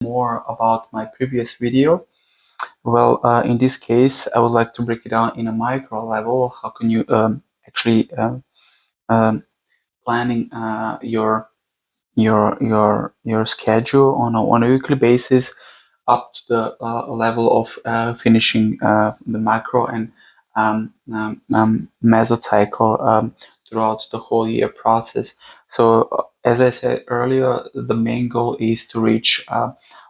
more about my previous video. Well, in this case, I would like to break it down in a micro level. How can you actually um, planning your schedule on a weekly basis up to the level of finishing the macro and mesocycle throughout the whole year process. So, as I said earlier, the main goal is to reach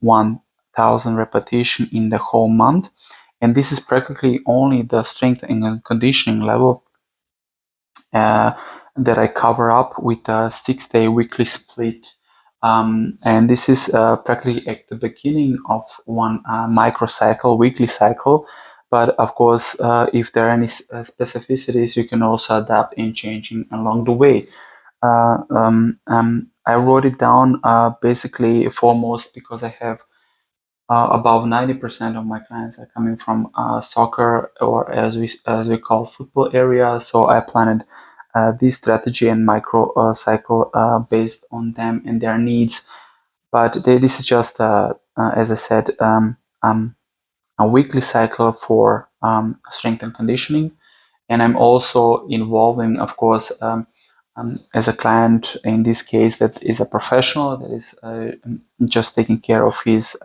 1,000 repetition in the whole month, and this is practically only the strength and conditioning level uh, that I cover up with a 6-day weekly split. And this is practically at the beginning of one microcycle, weekly cycle. But of course, if there are any specificities, you can also adapt and changing along the way. I wrote it down basically foremost because I have above 90% of my clients are coming from soccer or as we call football area. So I planned this strategy and micro cycle based on them and their needs. But this is just, as I said, a weekly cycle for strength and conditioning. And I'm also involving, of course, as a client in this case that is a professional that is just taking care of his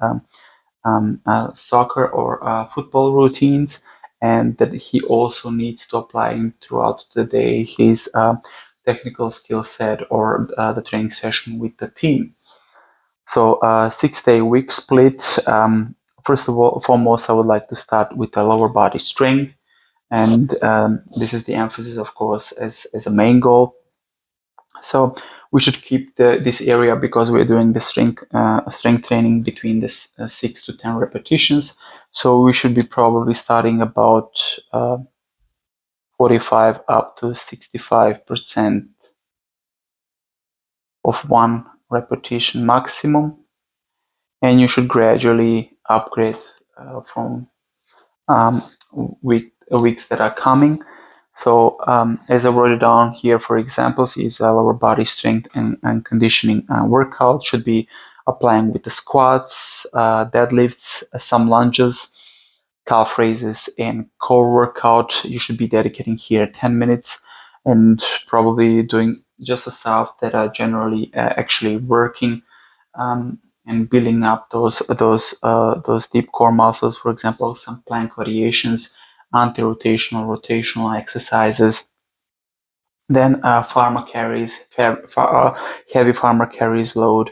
soccer or football routines, and that he also needs to apply throughout the day his technical skill set or the training session with the team. So 6-day week split. First of all, foremost, I would like to start with the lower body strength, and this is the emphasis, of course, as a main goal. So we should keep this area because we're doing the strength training between this 6 to 10 repetitions. So we should be probably starting about 45 up to 65% of one repetition maximum, and you should gradually upgrade from weeks that are coming. So as I wrote it down here for examples, is lower body strength and conditioning workout should be applying with the squats, deadlifts, some lunges, calf raises, and core workout. You should be dedicating here 10 minutes and probably doing just the stuff that are generally actually working and building up those deep core muscles. For example, some plank variations, anti-rotational, rotational exercises. Then pharma carries, heavy pharma carries load,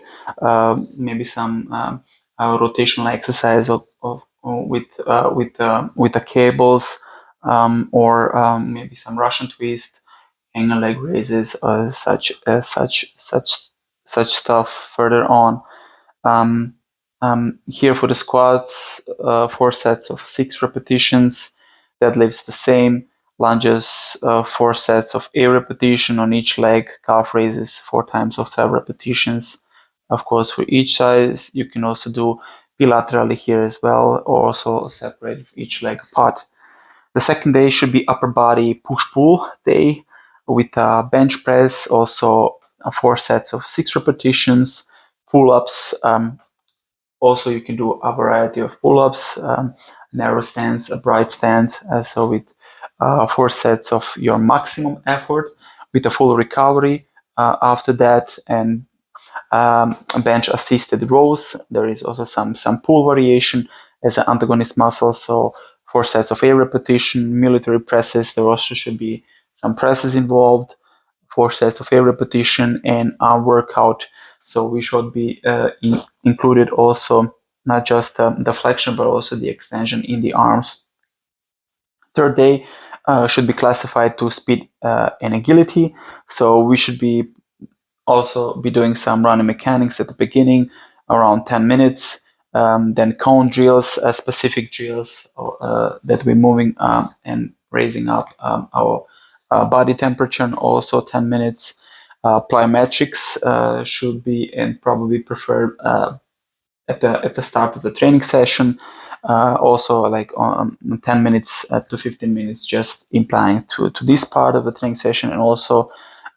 maybe some rotational exercise with the cables, or maybe some Russian twist, hanger leg raises, such stuff further on. Here for the squats, 4 sets of 6 repetitions. Deadlifts the same. Lunges, 4 sets of 8 repetition on each leg. Calf raises 4 times of 12 repetitions. Of course, for each size, you can also do bilaterally here as well, or also separate each leg apart. The second day should be upper body push-pull day with a bench press, also 4 sets of 6 repetitions, pull-ups. Also, you can do a variety of pull-ups, narrow stance, a bright stance. So with 4 sets of your maximum effort with a full recovery after that, and bench assisted rows. There is also some pull variation as an antagonist muscle. So 4 sets of 8 repetition, military presses. There also should be some presses involved. 4 sets of 8 repetition and arm workout. So we should be included also not just the flexion but also the extension in the arms. Third day should be classified to speed and agility. So we should be also be doing some running mechanics at the beginning, around 10 minutes. Then cone drills, specific drills that we're moving and raising up our body temperature, and also 10 minutes. Plyometrics should be and probably preferred at the start of the training session. Also, like 10 minutes to 15 minutes, just implying to this part of the training session, and also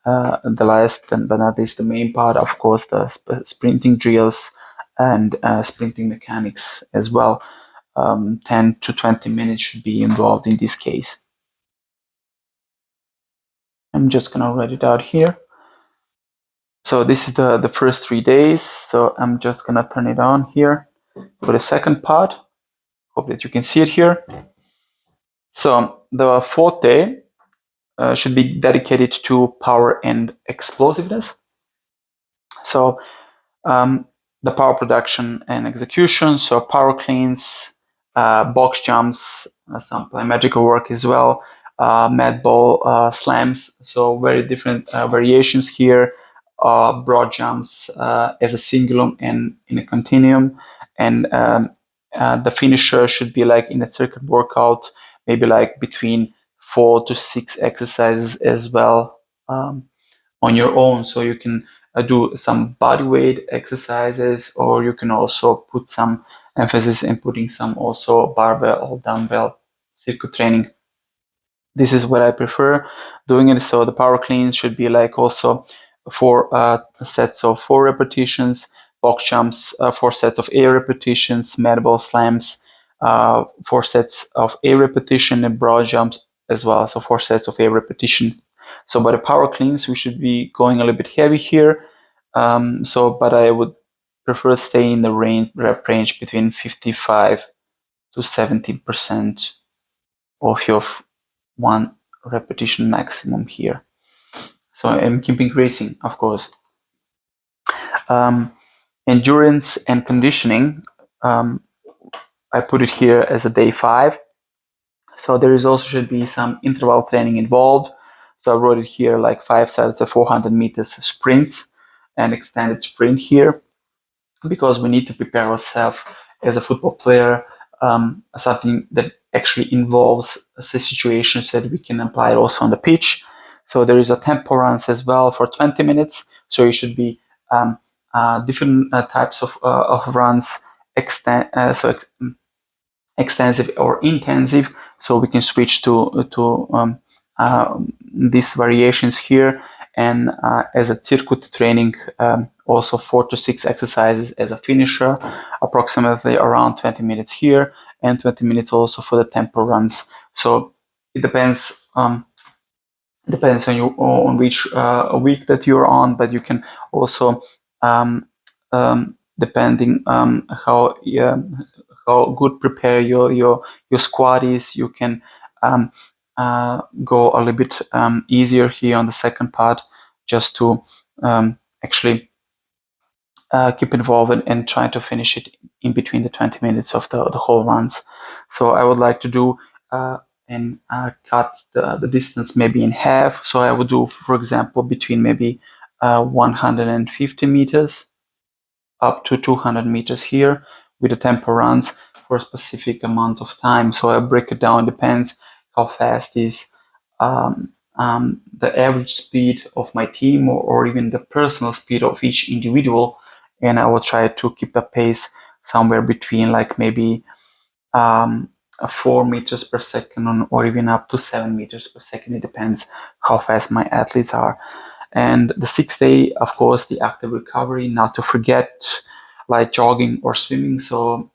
the last but not least the main part, of course, the sprinting drills and sprinting mechanics as well. 10 to 20 minutes should be involved in this case. I'm just gonna write it out here. So this is the first 3 days. So I'm just gonna turn it on here for the second part. Hope that you can see it here. So the fourth day should be dedicated to power and explosiveness. So the power production and execution, so power cleans, box jumps, some plyometrical work as well, med ball slams, so very different variations here, broad jumps as a singulum and in a continuum, and the finisher should be like in a circuit workout, maybe like between 4 to 6 exercises as well on your own, so you can do some body weight exercises, or you can also put some emphasis in putting some also barbell or dumbbell circuit training. This is what I prefer doing it. So the power cleans should be like also 4 sets of 4 repetitions, box jumps 4 sets of 8 repetitions, med ball slams 4 sets of 8 repetition, and broad jumps as well, so 4 sets of 8 repetition. So by the power cleans, we should be going a little bit heavy here. But I would prefer stay in the rep range between 55 to 70% of your 1 repetition maximum here. So I'm keeping racing, of course. Endurance and conditioning, I put it here as a day 5. So there is also should be some interval training involved. So I wrote it here like 5 sets of 400 meters sprints and extended sprint here, because we need to prepare ourselves as a football player, something that actually involves the situations that we can apply also on the pitch. So there is a tempo runs as well for 20 minutes. So it should be different types of runs, extensive or intensive. So we can switch to these variations here, and as a circuit training, also 4 to 6 exercises as a finisher, approximately around 20 minutes here, and 20 minutes also for the tempo runs. So it depends on you on which week that you're on, but you can also depending how good prepare your squad is, you can go a little bit easier here on the second part, just to actually keep involved and try to finish it in between the 20 minutes of the whole runs. So I would like to do and cut the distance maybe in half. So I would do, for example, between maybe 150 meters up to 200 meters here with the tempo runs for a specific amount of time. So I break it down, depends how fast is the average speed of my team, or even the personal speed of each individual, and I will try to keep a pace somewhere between like maybe 4 meters per second or even up to 7 meters per second. It depends how fast my athletes are. And the 6th day, of course, the active recovery, not to forget, like jogging or swimming. So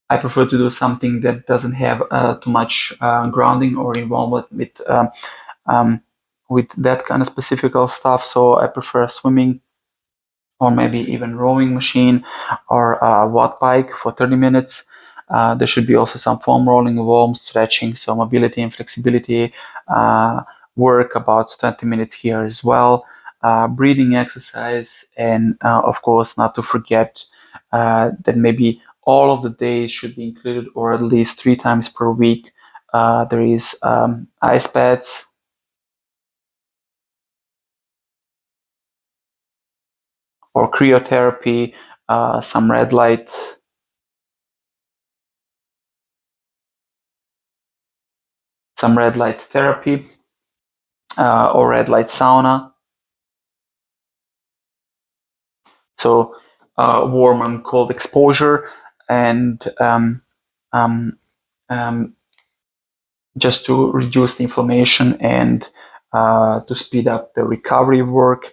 I prefer to do something that doesn't have too much grounding or involvement with that kind of specific stuff. So I prefer swimming, or maybe even rowing machine, or a watt bike for 30 minutes. There should be also some foam rolling involved, stretching, so mobility and flexibility work about 20 minutes here as well. Breathing exercise, and of course, not to forget that maybe all of the days should be included, or at least 3 times per week. There is ice baths, or cryotherapy, some red light therapy, or red light sauna. So warm and cold exposure, and just to reduce the inflammation and to speed up the recovery work.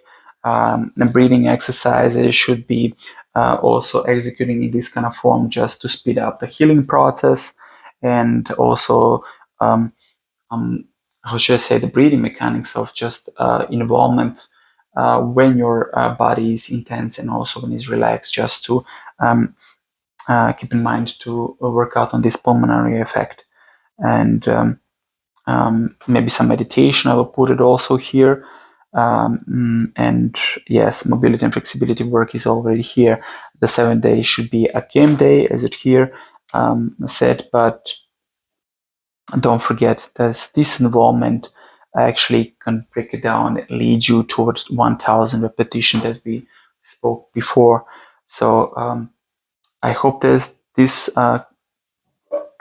And breathing exercises should be also executing in this kind of form just to speed up the healing process, and also how should I say, the breathing mechanics of just involvement when your body is intense and also when it's relaxed, just to keep in mind to work out on this pulmonary effect. And maybe some meditation, I will put it also here. And yes, mobility and flexibility work is already here. The 7th day should be a game day, as it here said, but don't forget that this involvement actually can break it down and lead you towards 1000 repetition that we spoke before. So I hope that this kind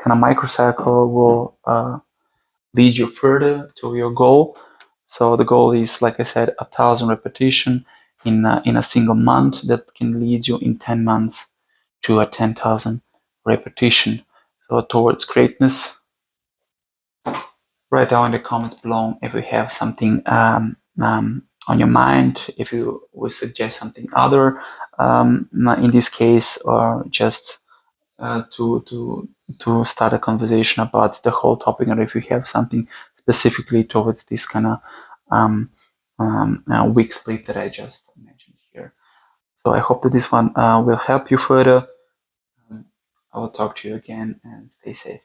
of microcycle will lead you further to your goal. So the goal is, like I said, 1000 repetition in a single month. That can lead you in 10 months to a 10,000 repetition. So towards greatness. Write down in the comments below if you have something on your mind, if you would suggest something other in this case, or just to start a conversation about the whole topic, or if you have something specifically towards this kind of weak split that I just mentioned here. So I hope that this one will help you further. I will talk to you again, and stay safe.